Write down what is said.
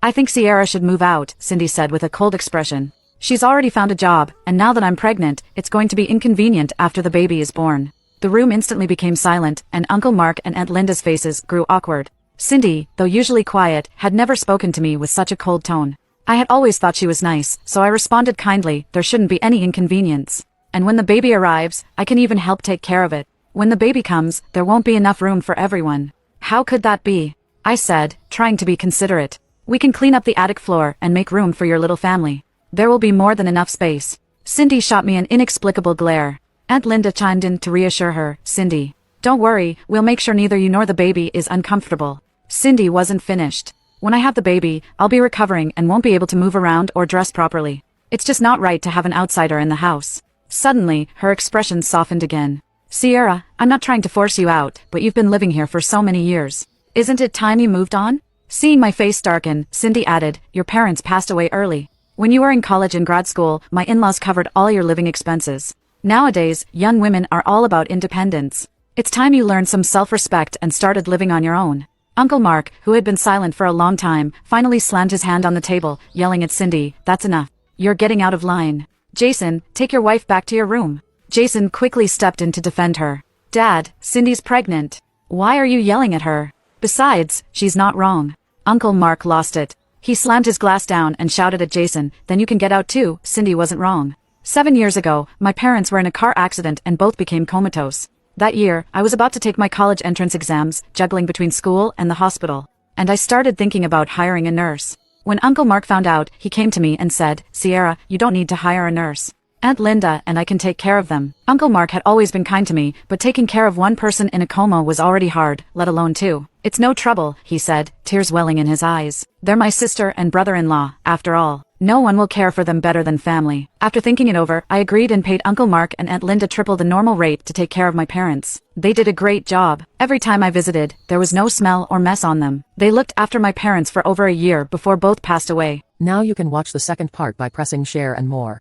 I think Sierra should move out, Cindy said with a cold expression. She's already found a job, and now that I'm pregnant, it's going to be inconvenient after the baby is born. The room instantly became silent, and Uncle Mark and Aunt Linda's faces grew awkward. Cindy, though usually quiet, had never spoken to me with such a cold tone. I had always thought she was nice, so I responded kindly, there shouldn't be any inconvenience. And when the baby arrives, I can even help take care of it. When the baby comes, there won't be enough room for everyone. How could that be? I said, trying to be considerate. We can clean up the attic floor and make room for your little family. There will be more than enough space. Cindy shot me an inexplicable glare. Aunt Linda chimed in to reassure her, Cindy, don't worry, we'll make sure neither you nor the baby is uncomfortable. Cindy wasn't finished. When I have the baby, I'll be recovering and won't be able to move around or dress properly. It's just not right to have an outsider in the house. Suddenly, her expression softened again. Sierra, I'm not trying to force you out, but you've been living here for so many years. Isn't it time you moved on? Seeing my face darken, Cindy added, your parents passed away early. When you were in college and grad school, my in-laws covered all your living expenses. Nowadays, young women are all about independence. It's time you learned some self-respect and started living on your own. Uncle Mark, who had been silent for a long time, finally slammed his hand on the table, yelling at Cindy, that's enough. You're getting out of line. Jason, take your wife back to your room. Jason quickly stepped in to defend her. Dad, Cindy's pregnant. Why are you yelling at her? Besides, she's not wrong. Uncle Mark lost it. He slammed his glass down and shouted at Jason, then you can get out too, Cindy wasn't wrong. 7 years ago, my parents were in a car accident and both became comatose. That year, I was about to take my college entrance exams, juggling between school and the hospital. And I started thinking about hiring a nurse. When Uncle Mark found out, he came to me and said, Sierra, you don't need to hire a nurse. Aunt Linda and I can take care of them. Uncle Mark had always been kind to me, but taking care of one person in a coma was already hard, let alone two. It's no trouble, he said, tears welling in his eyes. They're my sister and brother-in-law, after all. No one will care for them better than family. After thinking it over, I agreed and paid Uncle Mark and Aunt Linda triple the normal rate to take care of my parents. They did a great job. Every time I visited, there was no smell or mess on them. They looked after my parents for over a year before both passed away. Now you can watch the second part by pressing share and more.